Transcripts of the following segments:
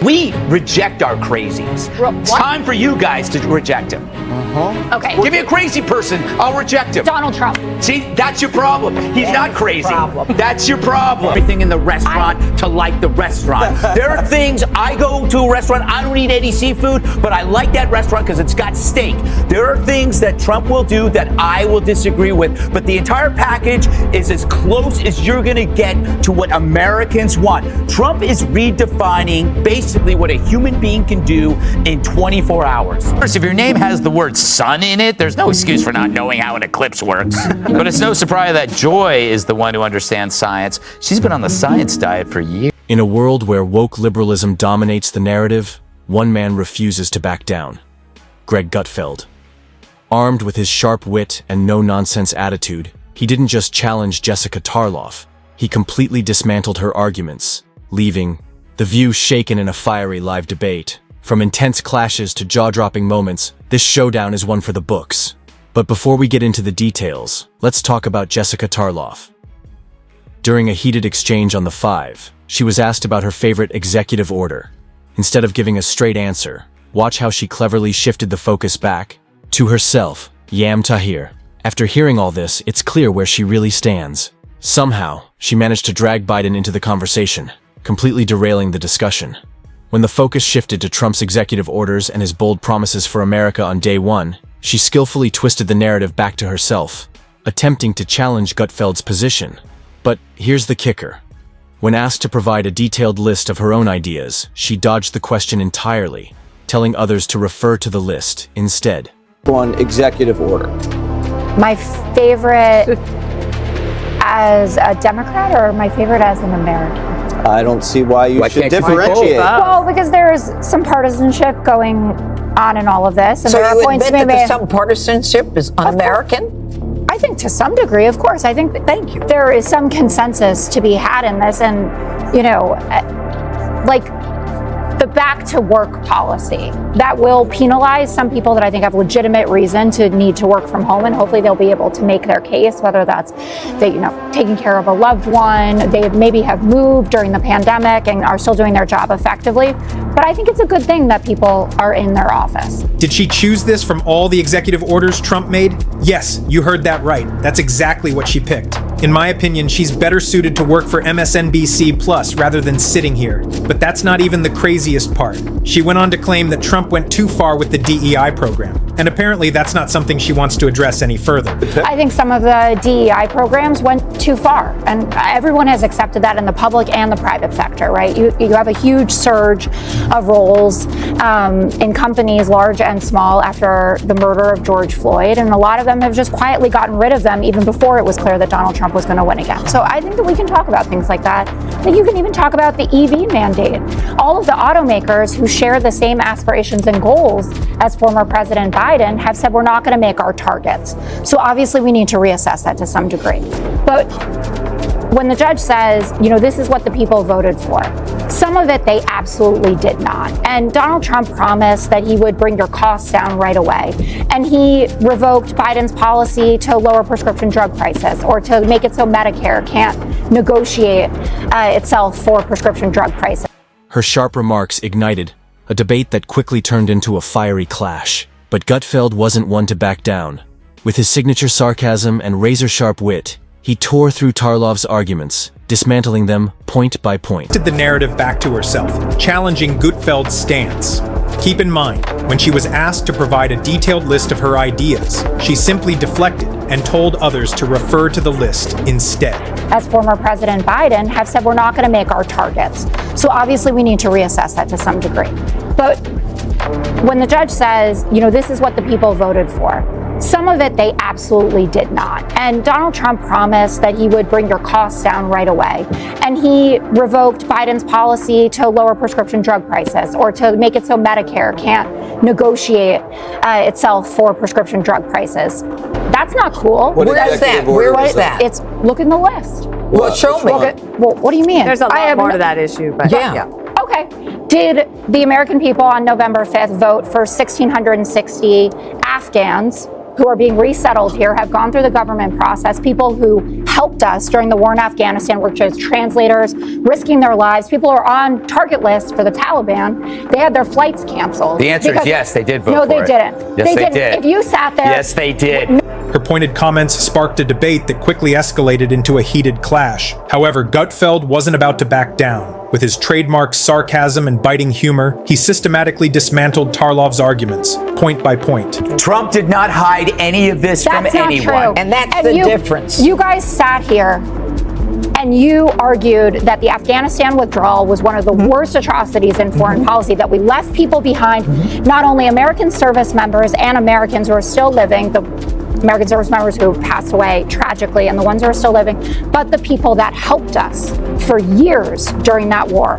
We reject our crazies. It's time for you guys to reject him. Okay. Give me a crazy person, I'll reject him. Donald Trump. See, that's your problem. He's not crazy. That's your problem. Everything in the restaurant to like the restaurant. There are things, I go to a restaurant, I don't eat any seafood, but I like that restaurant because it's got steak. There are things that Trump will do that I will disagree with, but the entire package is as close as you're going to get to what Americans want. Trump is redefining basically what a human being can do in 24 hours. First, if your name has the word sun in it, there's no excuse for not knowing how an eclipse works. But it's no surprise that Joy is the one who understands science. She's been on the science diet for years. In a world where woke liberalism dominates the narrative, one man refuses to back down. Greg Gutfeld. Armed with his sharp wit and no-nonsense attitude, he didn't just challenge Jessica Tarlov, he completely dismantled her arguments, leaving The View shaken in a fiery live debate. From intense clashes to jaw-dropping moments, this showdown is one for the books. But before we get into the details, let's talk about Jessica Tarlov. During a heated exchange on the 5, she was asked about her favorite executive order. Instead of giving a straight answer, watch how she cleverly shifted the focus back to herself, Yam Tahir. After hearing all this, it's clear where she really stands. Somehow, she managed to drag Biden into the conversation, completely derailing the discussion. When the focus shifted to Trump's executive orders and his bold promises for America on day one, she skillfully twisted the narrative back to herself, attempting to challenge Gutfeld's position. But here's the kicker. When asked to provide a detailed list of her own ideas, she dodged the question entirely, telling others to refer to the list instead. One executive order. My favorite as a Democrat or my favorite as an American? I don't see why you should can't you be both? differentiate. Well, because there's some partisanship going on in all of this. And So there are you points admit to be that made. some partisanship is un-American? I think to some degree, of course. I think Thank you. there is some consensus to be had in this. And, you know, like the back to work policy that will penalize some people that I think have legitimate reason to need to work from home, and hopefully they'll be able to make their case, whether that's they, taking care of a loved one, they maybe have moved during the pandemic and are still doing their job effectively. But I think it's a good thing that people are in their office. Did she choose this from all the executive orders Trump made? Yes, you heard that right. That's exactly what she picked. In my opinion, she's better suited to work for MSNBC Plus rather than sitting here. But that's not even the craziest part. She went on to claim that Trump went too far with the DEI program. And apparently that's not something she wants to address any further. I think some of the DEI programs went too far, and everyone has accepted that in the public and the private sector, right? You have a huge surge of roles in companies large and small after the murder of George Floyd, and a lot of them have just quietly gotten rid of them even before it was clear that Donald Trump was going to win again. So I think that we can talk about things like that. I think you can even talk about the EV mandate. All of the automakers who share the same aspirations and goals as former President Biden have said we're not going to make our targets. So obviously we need to reassess that to some degree. But when the judge says, this is what the people voted for, some of it they absolutely did not. And Donald Trump promised that he would bring your costs down right away. And he revoked Biden's policy to lower prescription drug prices or to make it so Medicare can't negotiate itself for prescription drug prices. Her sharp remarks ignited a debate that quickly turned into a fiery clash. But Gutfeld wasn't one to back down. With his signature sarcasm and razor-sharp wit, he tore through Tarlov's arguments, dismantling them point by point. The narrative back to herself, challenging Gutfeld's stance. Keep in mind, when she was asked to provide a detailed list of her ideas, she simply deflected and told others to refer to the list instead. As former President Biden have said we're not going to make our targets. So obviously we need to reassess that to some degree. But when the judge says, this is what the people voted for, some of it they absolutely did not. And Donald Trump promised that he would bring your costs down right away. And he revoked Biden's policy to lower prescription drug prices or to make it so Medicare can't negotiate itself for prescription drug prices. That's not cool. Where is that? Where is that? It's look in the list. Well, show me. Well, what do you mean? There's a lot more to that issue, but Yeah. Okay. Did the American people on November 5th vote for 1,660 Afghans who are being resettled here, have gone through the government process, people who helped us during the war in Afghanistan, which is translators risking their lives. People are on target lists for the Taliban. They had their flights canceled. The answer is yes, they did vote no, for it. they didn't. Yes, they did. If you sat there. Yes, they did. Her pointed comments sparked a debate that quickly escalated into a heated clash. However, Gutfeld wasn't about to back down. With his trademark sarcasm and biting humor, he systematically dismantled Tarlov's arguments, point by point. Trump did not hide any of this from That's not anyone. true. And that's the difference. You guys sat here and you argued that the Afghanistan withdrawal was one of the worst atrocities in foreign policy, that we left people behind, not only American service members and Americans who are still living, the American service members who passed away tragically and the ones who are still living, but the people that helped us for years during that war.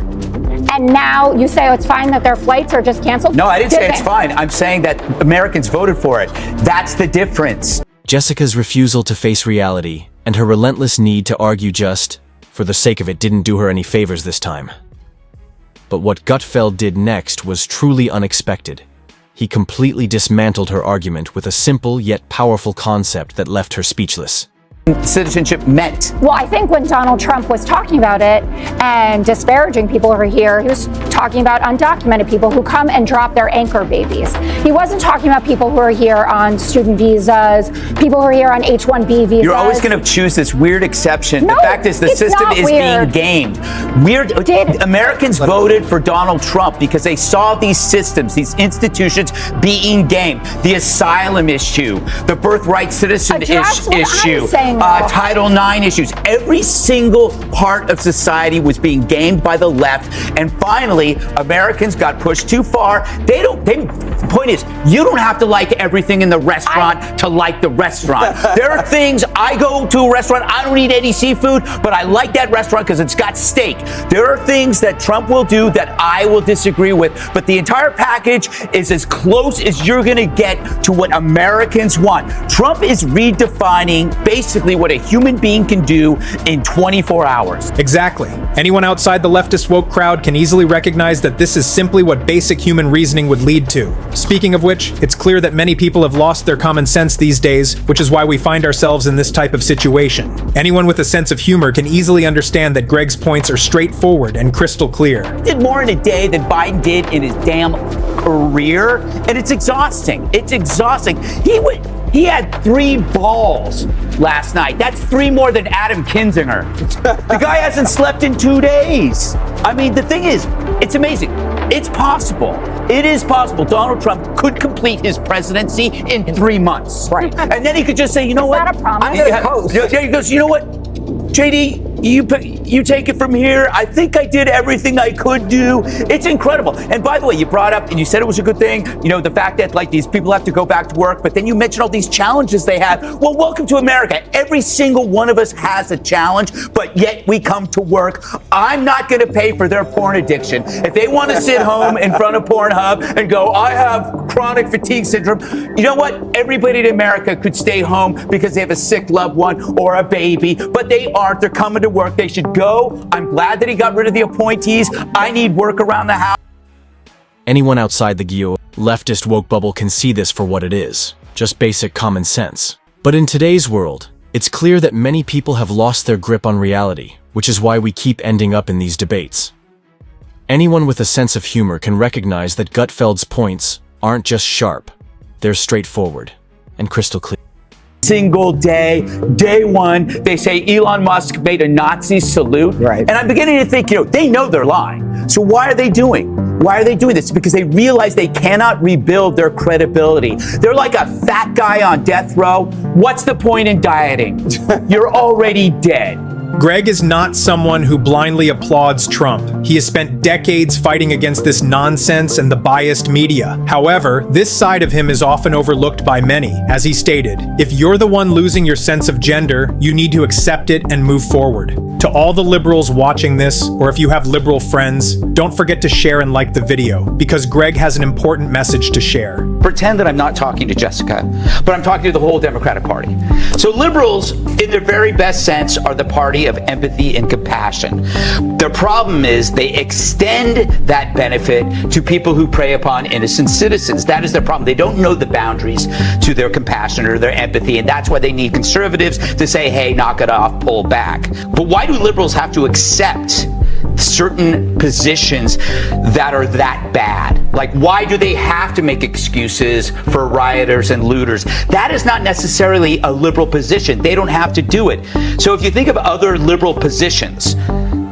And now you say, oh, it's fine that their flights are just canceled? No, I didn't say it's fine. I'm saying that Americans voted for it. That's the difference. Jessica's refusal to face reality and her relentless need to argue just for the sake of it didn't do her any favors this time. But what Gutfeld did next was truly unexpected. He completely dismantled her argument with a simple yet powerful concept that left her speechless. Citizenship meant. Well, I think when Donald Trump was talking about it and disparaging people who are here, he was talking about undocumented people who come and drop their anchor babies. He wasn't talking about people who are here on student visas, people who are here on H-1B visas. You're always going to choose this weird exception. No, the fact is the it's system not is weird. being gamed. Americans voted for Donald Trump because they saw these systems, these institutions being gamed. The asylum issue, the birthright citizen issue, Title IX issues. Every single part of society was being gamed by the left, and finally, Americans got pushed too far. The point is, you don't have to like everything in the restaurant to like the restaurant. There are things, I go to a restaurant, I don't eat any seafood, but I like that restaurant because it's got steak. There are things that Trump will do that I will disagree with, but the entire package is as close as you're going to get to what Americans want. Trump is redefining basically what a human being can do in 24 hours. Exactly. Anyone outside the leftist woke crowd can easily recognize that this is simply what basic human reasoning would lead to. Speaking of which, it's clear that many people have lost their common sense these days, which is why we find ourselves in this type of situation. Anyone with a sense of humor can easily understand that Greg's points are straightforward and crystal clear. He did more in a day than Biden did in his damn career, and it's exhausting. It's exhausting. He had 3 balls last night. That's 3 more than Adam Kinzinger. The guy hasn't slept in 2 days. I mean, the thing is, it's amazing. It's possible. It is possible. Donald Trump could complete his presidency in 3 months. Right. And then he could just say, you know what? Is that a promise? I'm gonna coast. He goes, you know what? JD, you take it from here. I think I did everything I could do. It's incredible. And by the way, you brought up, and you said it was a good thing, the fact that like these people have to go back to work, but then you mentioned all these challenges they have. Well, welcome to America. Every single one of us has a challenge, but yet we come to work. I'm not going to pay for their porn addiction. If they want to sit home in front of Pornhub and go, I have chronic fatigue syndrome, you know what? Everybody in America could stay home because they have a sick loved one or a baby, but they aren't. They're coming to work. They should go. I'm glad that he got rid of the appointees. I need work around the house. Anyone outside the leftist woke bubble can see this for what it is, just basic common sense. But in today's world, it's clear that many people have lost their grip on reality, which is why we keep ending up in these debates. Anyone with a sense of humor can recognize that Gutfeld's points aren't just sharp, they're straightforward and crystal clear. Single day one, they say Elon Musk made a Nazi salute. Right. And I'm beginning to think, they know they're lying. So why are they doing this? Because they realize they cannot rebuild their credibility. They're like a fat guy on death row. What's the point in dieting? You're already dead. Greg is not someone who blindly applauds Trump. He has spent decades fighting against this nonsense and the biased media. However, this side of him is often overlooked by many. As he stated, if you're the one losing your sense of gender, you need to accept it and move forward. To all the liberals watching this, or if you have liberal friends, don't forget to share and like the video, because Greg has an important message to share. Pretend that I'm not talking to Jessica, but I'm talking to the whole Democratic Party. So liberals, in their very best sense, are the party party of empathy and compassion. The problem is they extend that benefit to people who prey upon innocent citizens. That is their problem. They don't know the boundaries to their compassion or their empathy, and that's why they need conservatives to say, hey, knock it off, pull back. But why do liberals have to accept certain positions that are that bad? Like, why do they have to make excuses for rioters and looters? That is not necessarily a liberal position. They don't have to do it. So if you think of other liberal positions,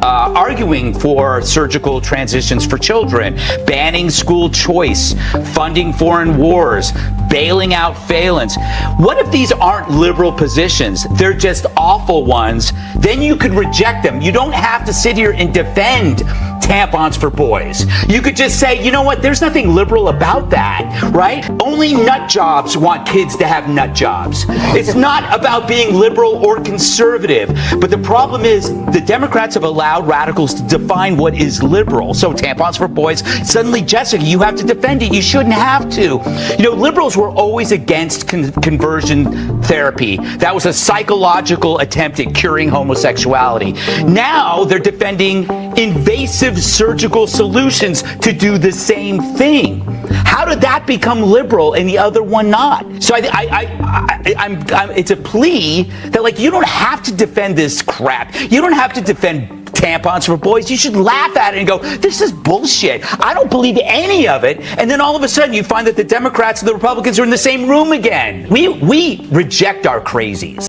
arguing for surgical transitions for children, banning school choice, funding foreign wars, bailing out Phelan's. What if these aren't liberal positions? They're just awful ones. Then you could reject them. You don't have to sit here and defend tampons for boys. You could just say, you know what, there's nothing liberal about that, right? Only nut jobs want kids to have nut jobs. It's not about being liberal or conservative. But the problem is the Democrats have allowed radicals to define what is liberal. So tampons for boys, suddenly, Jessica, you have to defend it. You shouldn't have to. You know, liberals were always against conversion therapy. That was a psychological attempt at curing homosexuality. Now they're defending invasive surgical solutions to do the same thing. How did that become liberal and the other one not? So it's a plea that, like, you don't have to defend this crap. You don't have to defend tampons for boys. You should laugh at it and go, this is bullshit. I don't believe any of it. And then all of a sudden you find that the Democrats and the Republicans are in the same room again. We reject our crazies.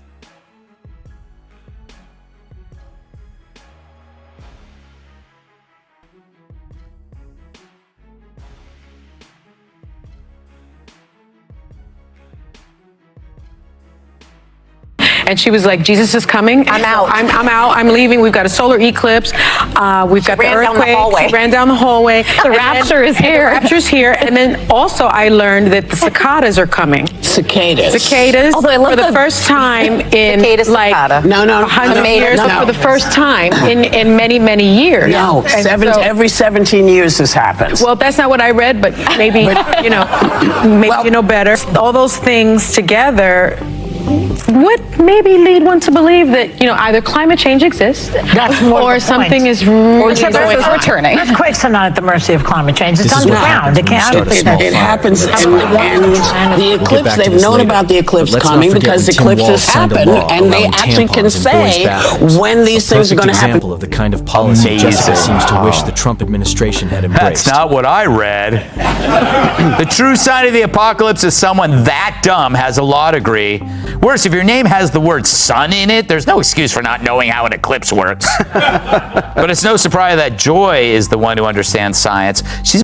And she was like, Jesus is coming. I'm out. I'm out. I'm leaving. We've got a solar eclipse. We've got the earthquake. She ran down the hallway. The rapture is here. The rapture's here. And then also I learned that the cicadas are coming. Cicadas. Although I love for the first time in like 100 years, but for the first time in many, many years. No, every 17 years this happens. Well, that's not what I read, but maybe, you know better. All those things together would maybe lead one to believe that, you know, either climate change exists or something is returning. Earthquakes are not at the mercy of climate change. It's underground. It happens. And the eclipse, they've known about the eclipse coming because eclipses happen, and they actually can say when these things are going to happen. Example of the kind of policy Jessica seems to wish the Trump administration had embraced. That's not what I read. The true sign of the apocalypse is someone that dumb has a law degree. Worse, if your name has the word sun in it, there's no excuse for not knowing how an eclipse works. But it's no surprise that Joy is the one who understands science. She's